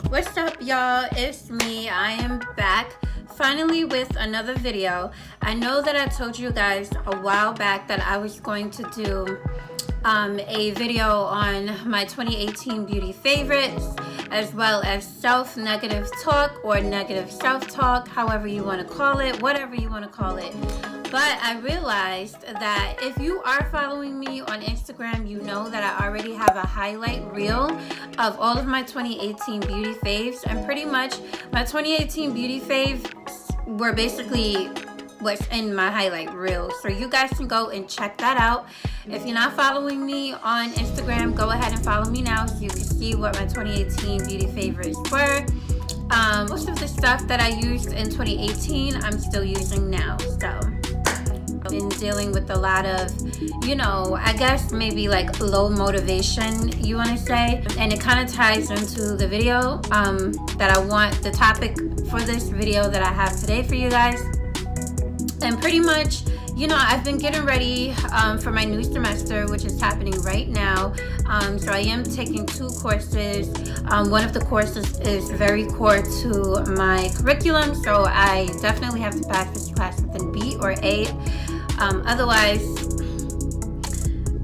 What's up, y'all? It's me. I am back finally with another video. I know that I told you guys a while back that I was going to do a video on my 2018 beauty favorites, as well as self-negative talk or negative self-talk, however you want to call it, whatever you want to call it. But I realized that if you are following me on Instagram, you know that I already have a highlight reel of all of my 2018 beauty faves, and pretty much my 2018 beauty faves were basically what's in my highlight reel. So you guys can go and check that out. If you're not following me on Instagram, go ahead and follow me now so you can see what my 2018 beauty favorites were. Most of the stuff that I used in 2018, I'm still using now. So I've been dealing with a lot of, you know, I guess maybe like low motivation, you want to say, and it kind of ties into the video that I want, the topic for this video that I have today for you guys. And pretty much, you know, I've been getting ready for my new semester, which is happening right now. So I am taking 2 courses. One of the courses is very core to my curriculum, so I definitely have to pass this class with a B or A. Otherwise,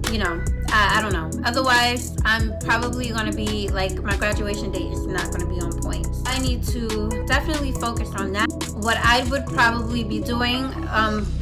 you know, I don't know. Otherwise, I'm probably going to be like, my graduation date is not going to be on point. I need to definitely focus on that. What I would probably be doing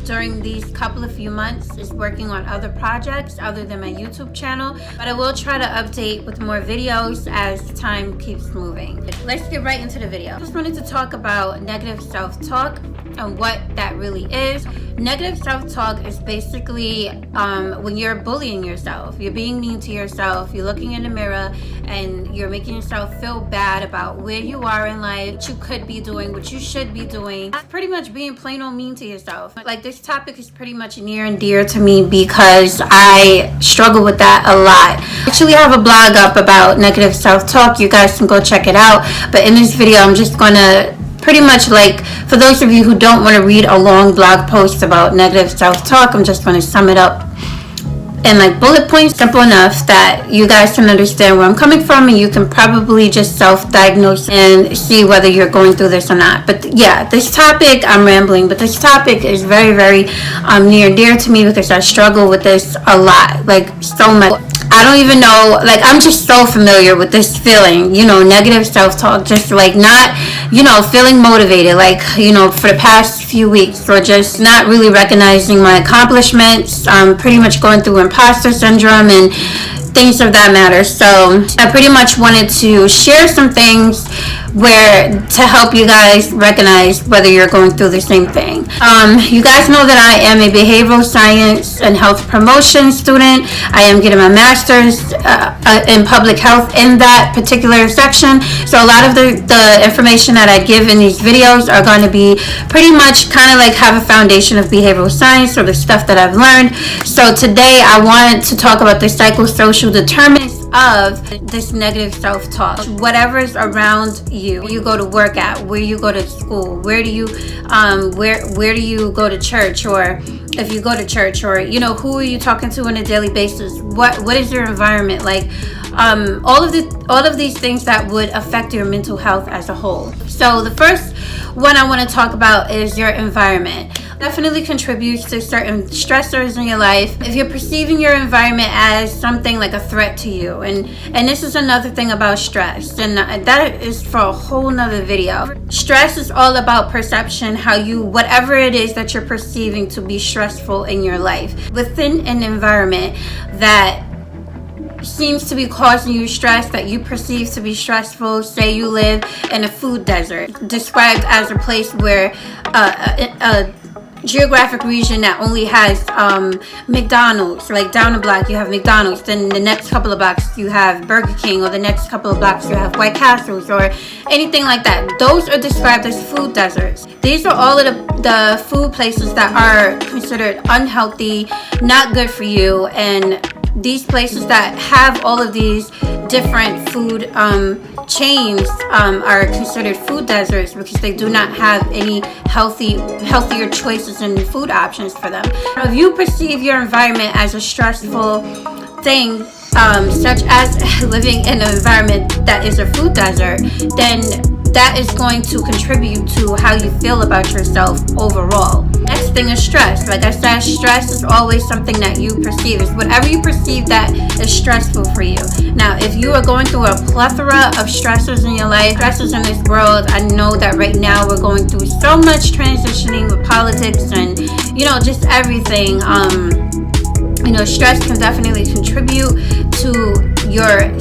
during these couple of few months is working on other projects other than my YouTube channel. But I will try to update with more videos as time keeps moving. Let's get right into the video. I just wanted to talk about negative self-talk and what that really is. Negative self-talk is basically when you're bullying yourself, you're being mean to yourself, you're looking in the mirror and you're making yourself feel bad about where you are in life, what you could be doing, what you should be doing. That's pretty much being plain old mean to yourself. Like, this topic is pretty much near and dear to me because I struggle with that a lot. I actually have a blog up about negative self-talk. You guys can go check it out. But in this video, I'm just gonna pretty much, like, for those of you who don't want to read a long blog post about negative self-talk, I'm just going to sum it up in like bullet points, simple enough that you guys can understand where I'm coming from, and you can probably just self-diagnose and see whether you're going through this or not. But yeah, this topic, I'm rambling, but this topic is very, very near and dear to me because I struggle with this a lot, like so much. I don't even know, like, I'm just so familiar with this feeling, you know, negative self-talk, just like not, you know, feeling motivated, like, you know, for the past few weeks, or just not really recognizing my accomplishments, pretty much going through imposter syndrome and things of that matter. So I pretty much wanted to share some things to help you guys recognize whether you're going through the same thing. You guys know that I am a behavioral science and health promotion student. I am getting my master's in public health in that particular section. So a lot of the information that I give in these videos are going to be pretty much kind of like have a foundation of behavioral science, or the stuff that I've learned. So today I wanted to talk about the psychosocial determinants of this negative self-talk. Whatever is around you, where you go to work at, where you go to school, where do you where do you go to church, or if you go to church, or, you know, who are you talking to on a daily basis, what is your environment like, all of these things that would affect your mental health as a whole. So the first one I want to talk about is your environment. Definitely contributes to certain stressors in your life. If you're perceiving your environment as something like a threat to you, and this is another thing about stress, and that is for a whole nother video. Stress is all about perception, how you, whatever it is that you're perceiving to be stressful in your life, within an environment that seems to be causing you stress, that you perceive to be stressful. Say you live in a food desert, described as a place where a geographic region that only has McDonald's. Like, down the block you have McDonald's, then the next couple of blocks you have Burger King, or the next couple of blocks you have White Castles, or anything like that. Those are described as food deserts. These are all of the food places that are considered unhealthy, not good for you, and these places that have all of these different food chains are considered food deserts because they do not have any healthier choices and food options for them. If you perceive your environment as a stressful thing, such as living in an environment that is a food desert, then that is going to contribute to how you feel about yourself overall. Next thing is stress. Like I said, stress is always something that you perceive. It's whatever you perceive that is stressful for you. Now, if you are going through a plethora of stressors in your life, stressors in this world, I know that right now we're going through so much transitioning with politics and, just everything. Stress can definitely contribute to your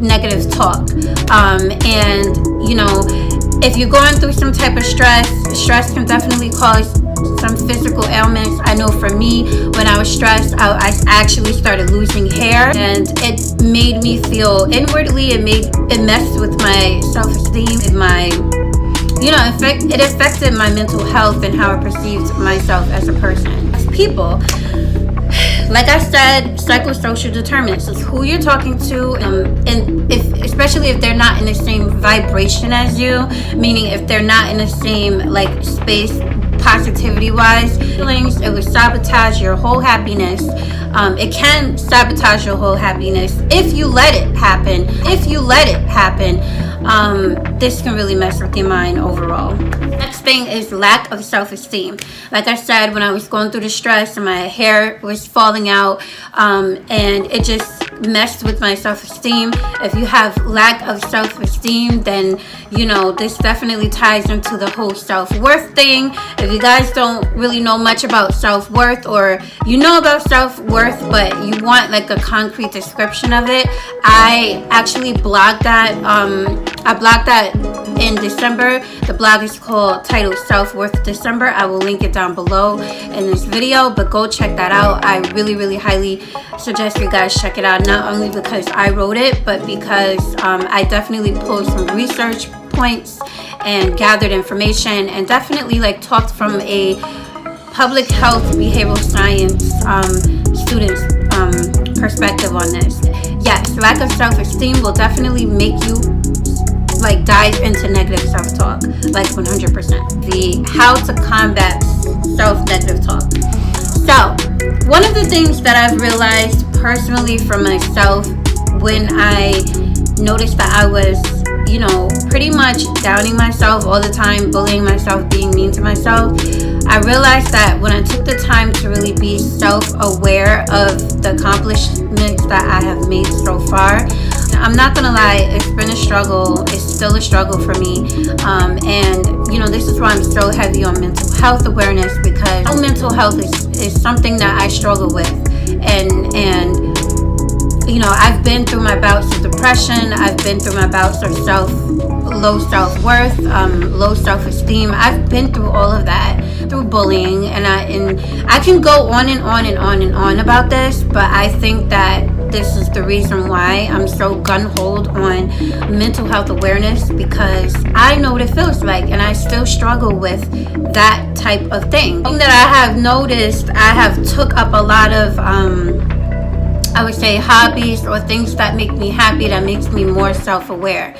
negative talk. If you're going through some type of stress can definitely cause some physical ailments. I know for me, when I was stressed, I actually started losing hair, and it made me feel inwardly, it messed with my self-esteem and it affected my mental health and how I perceived myself as a person. As people, like I said, psychosocial determinants is who you're talking to, and especially if they're not in the same vibration as you, meaning if they're not in the same space positivity wise, feelings, it would sabotage your whole happiness. It can sabotage your whole happiness if you let it happen. This can really mess with your mind overall. Next thing is lack of self-esteem. Like I said, when I was going through the stress and my hair was falling out, and it just messed with my self-esteem. If you have lack of self-esteem, then this definitely ties into the whole self-worth thing. If you guys don't really know much about self-worth, or about self-worth but you want a concrete description of it, I actually blogged that. I blogged that in December. The blog is titled Self-Worth December. I will link it down below in this video, but go check that out. I really, really highly suggest you guys check it out, not only because I wrote it, but because I definitely pulled some research points and gathered information, and definitely talked from a public health behavioral science student's perspective on this. Yes, lack of self-esteem will definitely make you dive into negative self-talk, 100%. How to combat negative talk. So, one of the things that I've realized personally for myself, when I noticed that I was, pretty much doubting myself all the time, bullying myself, being mean to myself, I realized that when I took the time to really be self-aware of the accomplishments that I have made so far, I'm not gonna lie, it's been a struggle. It's still a struggle for me, and this is why I'm so heavy on mental health awareness, because mental health is something that I struggle with, and I've been through my bouts of depression. I've been through my bouts of low self-worth, low self-esteem. I've been through all of that, through bullying, and I can go on and on and on and on about this, but I think that this is the reason why I'm so gun-ho on mental health awareness, because I know what it feels like, and I still struggle with that type of thing. The thing that I have noticed, I have took up a lot of I would say hobbies or things that make me happy, that makes me more self-aware.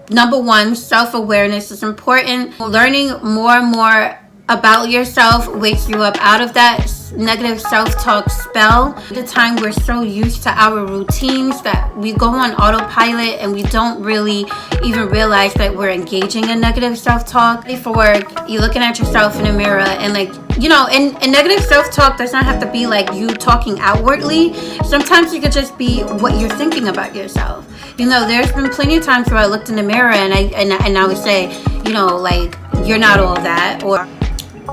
Number one, self-awareness is important. Learning more and more about yourself wakes you up out of that negative self-talk spell. At the time, we're so used to our routines that we go on autopilot and we don't really even realize that we're engaging in negative self-talk. For work, you're looking at yourself in the mirror and and negative self-talk does not have to be you talking outwardly. Sometimes it could just be what you're thinking about yourself. There's been plenty of times where I looked in the mirror and I would say, you're not all that, or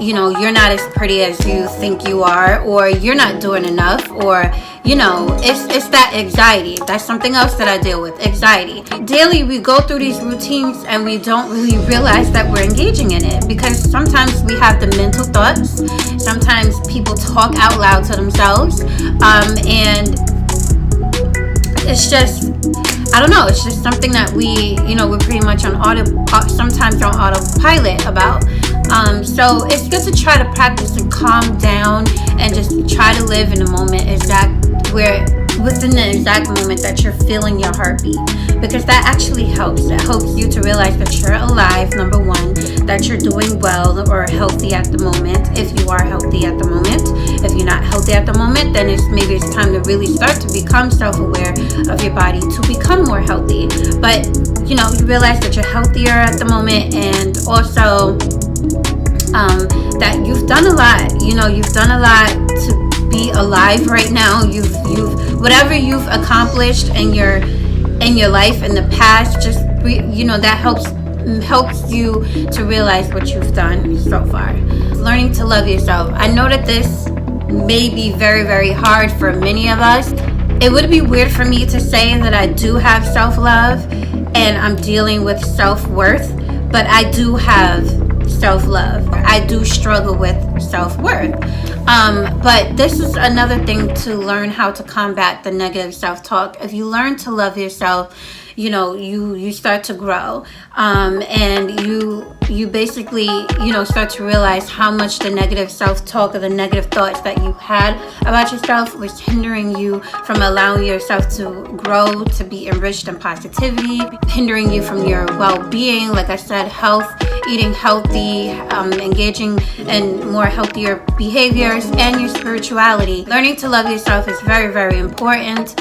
you're not as pretty as you think you are, or you're not doing enough, or it's that anxiety. That's something else that I deal with, anxiety. Daily we go through these routines and we don't really realize that we're engaging in it, because sometimes we have the mental thoughts, sometimes people talk out loud to themselves, and it's just, I don't know, it's just something that we're pretty much sometimes on autopilot about. So it's good to try to practice and calm down and just try to live in the moment within the exact moment that you're feeling your heartbeat, because that actually helps. It helps you to realize that you're alive, number one, that you're doing well or healthy at the moment, if you are healthy at the moment. If you're not healthy healthy at the moment, then maybe it's time to really start to become self-aware of your body to become more healthy. But you realize that you're healthier at the moment, and also that you've done a lot. You've done a lot to be alive right now. You've whatever you've accomplished in your life in the past, just that helps you to realize what you've done so far. Learning to love yourself. I know that this may be very, very hard for many of us. It would be weird for me to say that I do have self-love and I'm dealing with self-worth, but I do have self-love. I do struggle with self-worth. But this is another thing to learn how to combat the negative self-talk. If you learn to love yourself, you start to grow, and you basically start to realize how much the negative self-talk or the negative thoughts that you had about yourself was hindering you from allowing yourself to grow, to be enriched in positivity, hindering you from your well-being, like I said, health, eating healthy, engaging in more healthier behaviors, and your spirituality. Learning to love yourself is very, very important.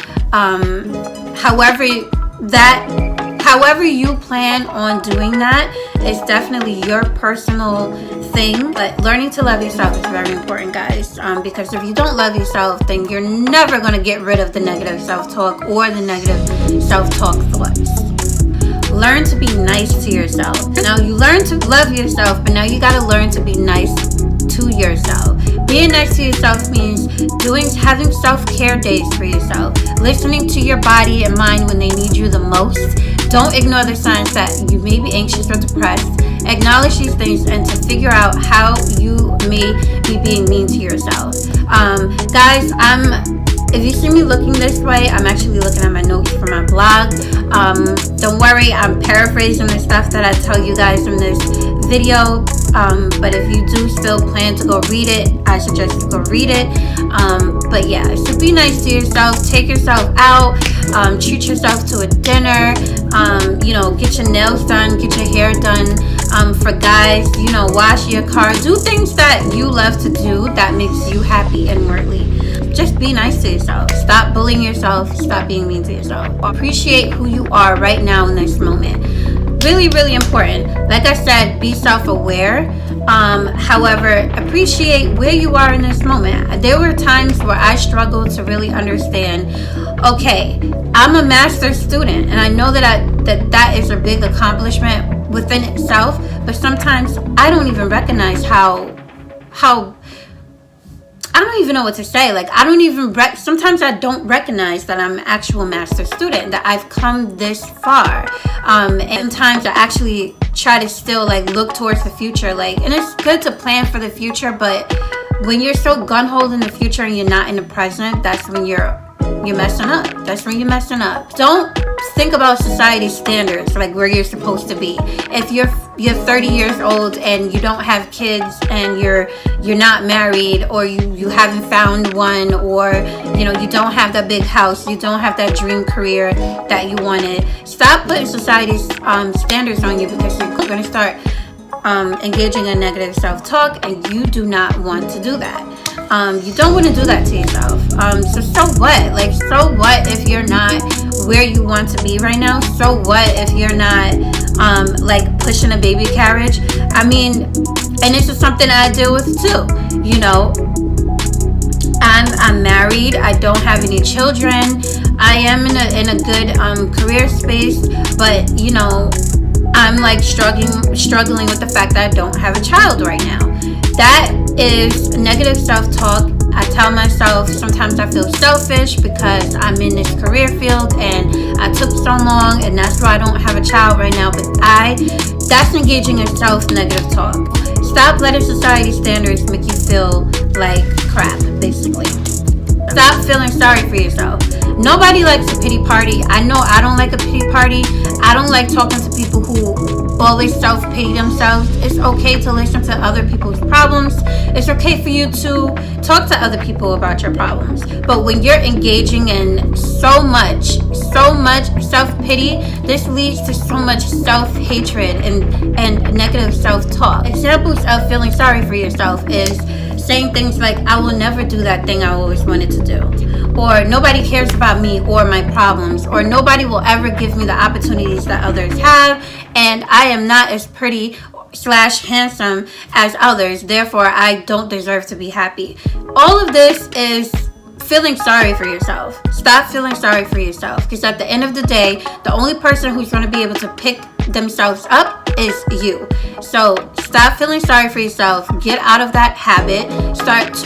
However you plan on doing that is definitely your personal thing, but learning to love yourself is very important, guys, because if you don't love yourself, then you're never going to get rid of the negative self-talk or the negative self-talk thoughts. Learn to be nice to yourself. Now, you learn to love yourself, but now you got to learn to be nice to yourself. Being nice to yourself means having self-care days for yourself, listening to your body and mind when they need you the most. Don't ignore the signs that you may be anxious or depressed. Acknowledge these things and to figure out how you may be being mean to yourself. Guys, if you see me looking this way, I'm actually looking at my notes for my blog. Don't worry, I'm paraphrasing the stuff that I tell you guys in this video, but if you do still plan to go read it, I suggest you go read it. But yeah, so be nice to yourself, take yourself out, treat yourself to a dinner, get your nails done, get your hair done. For guys, wash your car, do things that you love to do that makes you happy inwardly. Just be nice to yourself. Stop bullying yourself. Stop being mean to yourself. Appreciate who you are right now in this moment. Really, really important. Like I said, be self-aware. However, appreciate where you are in this moment. There were times where I struggled to really understand, okay, I'm a master's student, and I know that is a big accomplishment within itself, but sometimes I don't even recognize how I don't even know what to say. Like, sometimes I don't recognize that I'm an actual master's student, that I've come this far. And sometimes I actually try to still look towards the future. And it's good to plan for the future, but when you're so gun-ho in the future and you're not in the present, that's when you're messing up. That's when you're messing up. Don't think about society's standards, where you're supposed to be. If you're 30 years old and you don't have kids and you're not married, or you haven't found one, or you don't have that big house, you don't have that dream career that you wanted, stop putting society's standards on you, because you're going to start engaging in negative self-talk, and you do not want to do that. You don't want to do that to yourself. So what? So what if you're not where you want to be right now? So what if you're not pushing a baby carriage? I mean, and this is something I deal with too. I'm married. I don't have any children. I am in a good career space, but I'm struggling with the fact that I don't have a child right now. That is negative self-talk. I tell myself sometimes I feel selfish because I'm in this career field and I took so long, and that's why I don't have a child right now. But that's engaging in self-negative talk. Stop letting society standards make you feel like crap, basically. Stop feeling sorry for yourself. Nobody likes a pity party. I know I don't like a pity party. I don't like talking to people who always self-pity themselves. It's okay to listen to other people's problems. It's okay for you to talk to other people about your problems. But when you're engaging in so much self-pity, this leads to so much self-hatred and negative self-talk. Examples of feeling sorry for yourself is saying things like, I will never do that thing I always wanted to do, or nobody cares about me or my problems, or nobody will ever give me the opportunities that others have, and I am not as pretty / handsome as others, therefore I don't deserve to be happy. All of this is feeling sorry for yourself. Stop feeling sorry for yourself, because at the end of the day, the only person who's going to be able to pick themselves up is you. So stop feeling sorry for yourself. Get out of that habit. Start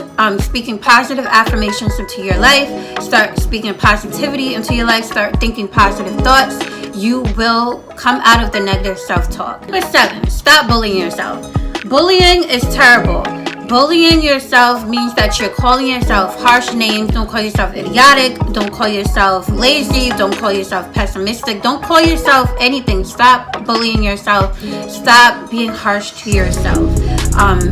speaking positive affirmations into your life. Start speaking positivity into your life. Start thinking positive thoughts. You will come out of the negative self-talk. Number 7, stop bullying yourself. Bullying is terrible. Bullying yourself means that you're calling yourself harsh names. Don't call yourself idiotic. Don't call yourself lazy. Don't call yourself pessimistic. Don't call yourself anything. Stop bullying yourself. Stop being harsh to yourself.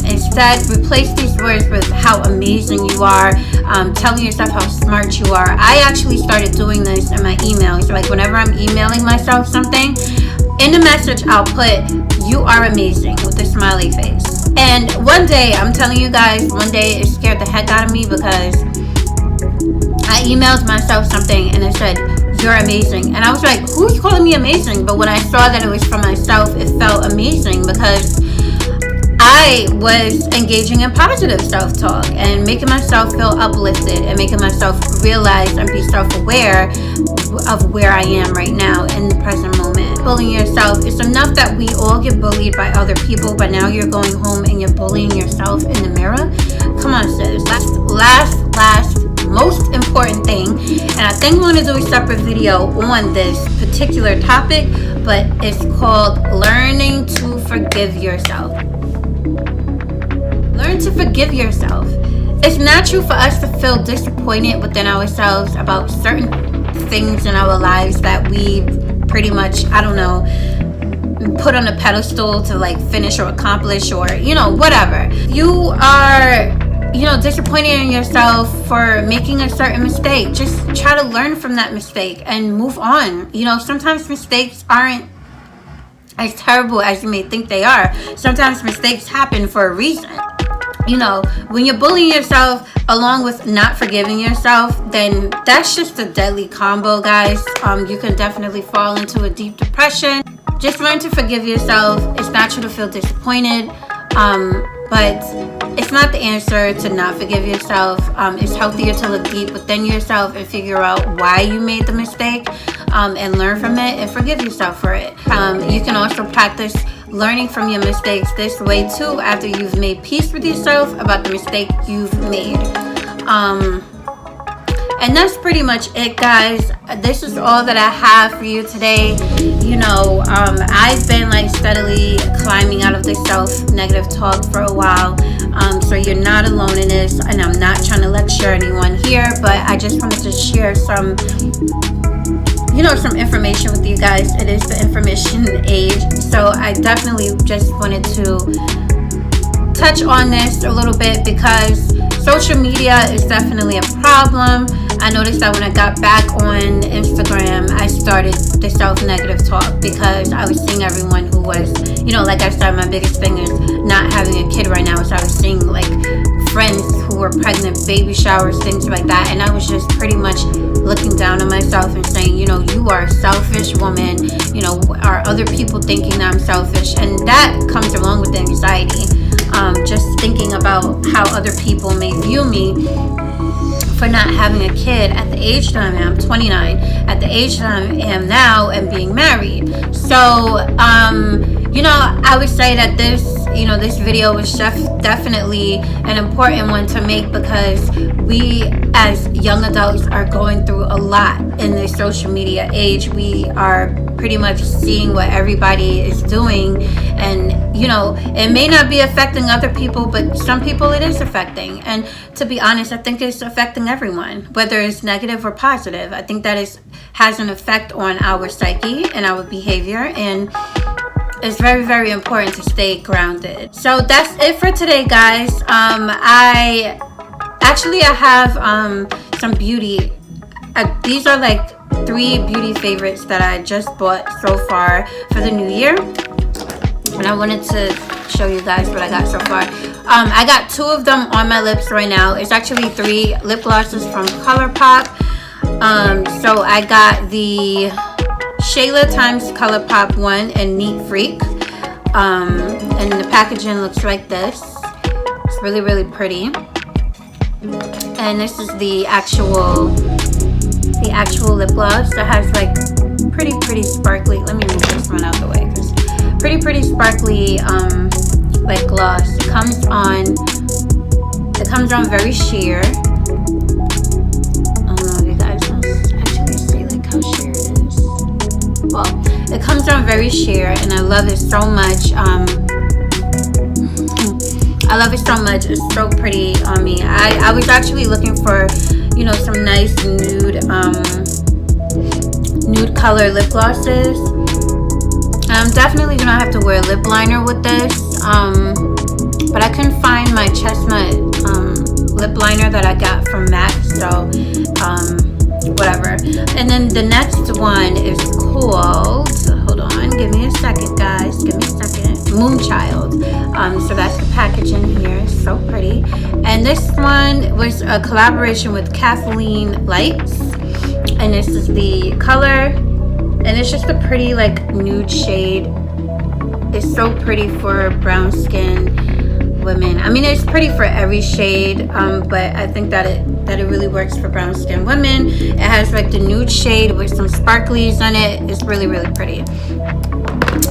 Instead, replace these words with how amazing you are, telling yourself how smart you are. I actually started doing this in my emails. Like whenever I'm emailing myself something, in the message I'll put, you are amazing, with a smiley face. And one day, I'm telling you guys, one day it scared the heck out of me, because I emailed myself something and it said, you're amazing. And I was like, who's calling me amazing? But when I saw that it was for myself, it felt amazing, because I was engaging in positive self-talk and making myself feel uplifted and making myself realize and be self-aware of where I am right now in the present moment. Bullying yourself, it's enough that we all get bullied by other people, but now you're going home and you're bullying yourself in the mirror. Come on, sis. Last most important thing, and I think I'm going to do a separate video on this particular topic, but it's called learning to forgive yourself. Learn to forgive yourself. It's natural for us to feel disappointed within ourselves about certain things in our lives that we pretty much, I don't know, put on a pedestal to like finish or accomplish, or whatever. You are disappointed in yourself for making a certain mistake. Just try to learn from that mistake and move on. Sometimes mistakes aren't as terrible as you may think they are. Sometimes mistakes happen for a reason. When you're bullying yourself along with not forgiving yourself, then that's just a deadly combo, guys. You can definitely fall into a deep depression. Just learn to forgive yourself. It's natural to feel disappointed, but it's not the answer to not forgive yourself. It's healthier to look deep within yourself and figure out why you made the mistake, and learn from it and forgive yourself for it. You can also practice learning from your mistakes this way too, after you've made peace with yourself about the mistake you've made. And that's pretty much it, guys. This is all that I have for you today. I've been like steadily climbing out of this self-negative talk for a while. So you're not alone in this, and I'm not trying to lecture anyone here, but I just wanted to share some information with you guys. It is the information age, so I definitely just wanted to touch on this a little bit, because social media is definitely a problem. I noticed that when I got back on Instagram, I started the self-negative talk, because I was seeing everyone who was, like I said, my biggest thing is not having a kid right now. So I was seeing like friends who were pregnant, baby showers, things like that. And I was just pretty much looking down on myself and saying, you are a selfish woman. Are other people thinking that I'm selfish? And that comes along with the anxiety. Just thinking about how other people may view me for not having a kid at the age that I am. I'm 29, at the age that I am now, and being married. So, I would say that this video was definitely an important one to make, because we as young adults are going through a lot in this social media age. We are pretty much seeing what everybody is doing, and it may not be affecting other people, but some people it is affecting. And to be honest, I think it's affecting everyone, whether it's negative or positive. I think that has an effect on our psyche and our behavior, and it's very, very important to stay grounded. So that's it for today, guys. I have some beauty. These are like 3 beauty favorites that I just bought so far for the new year, and I wanted to show you guys what I got so far. I got 2 of them on my lips right now. It's actually 3 lip glosses from ColourPop. So I got the Shayla times ColourPop one and Neat Freak. And the packaging looks like this. It's really, really pretty. And this is the actual lip gloss that has like pretty sparkly. Let me move this one out the way, because pretty sparkly like gloss. It comes on very sheer. I don't know if you guys can actually see like how sheer it is. Well, it comes on very sheer, and I love it so much. I love it so much. It's so pretty on me. I was actually looking for, you know, some nice nude color lip glosses. I'm definitely gonna have to wear a lip liner with this, but I couldn't find my chestnut lip liner that I got from MAC, so whatever. And then the next one is called, hold on, give me a second guys, give me a second, Moonchild. So that's the packaging here. It's so pretty. And this one was a collaboration with Kathleen Lights, and this is the color, and it's just a pretty like nude shade. It's so pretty for brown skin women. I mean, it's pretty for every shade, but I think that it really works for brown skin women. It has like the nude shade with some sparklies on it. It's really pretty.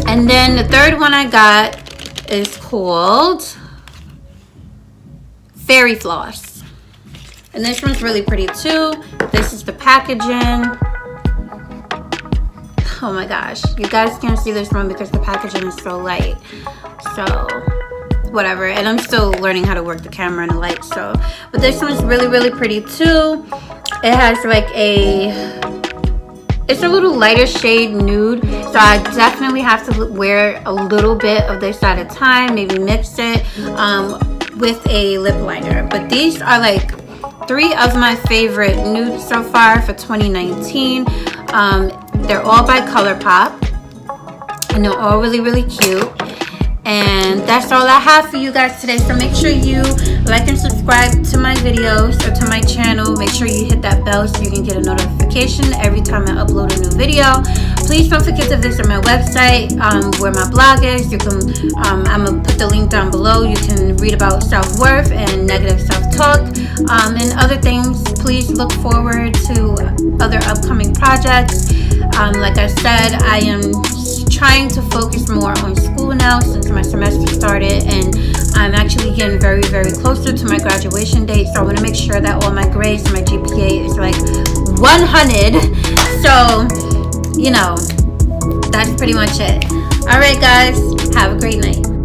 And then the third one I got is called Fairy Floss, and this one's really pretty too. This is the packaging. Oh my gosh, you guys can't see this one because the packaging is so light, so whatever. And I'm still learning how to work the camera and the light, so, but this one's really pretty too. It has like it's a little lighter shade nude, so I definitely have to wear a little bit of this at a time, maybe mix it with a lip liner. But these are like 3 of my favorite nudes so far for 2019. They're all by ColourPop, and they're all really cute. And that's all I have for you guys today. So make sure you like and subscribe to my videos or to my channel. Make sure you hit that bell so you can get a notification every time I upload a new video. Please don't forget to visit my website where my blog is. You can, I'm gonna put the link down below. You can read about self-worth and negative self-talk and other things. Please look forward to other upcoming projects. Like I said, I am trying to focus more on school now since my semester started, and I'm actually getting very closer to my graduation date, so I want to make sure that all my grades and my GPA is like 100. So, you know, that's pretty much it. All right guys, have a great night.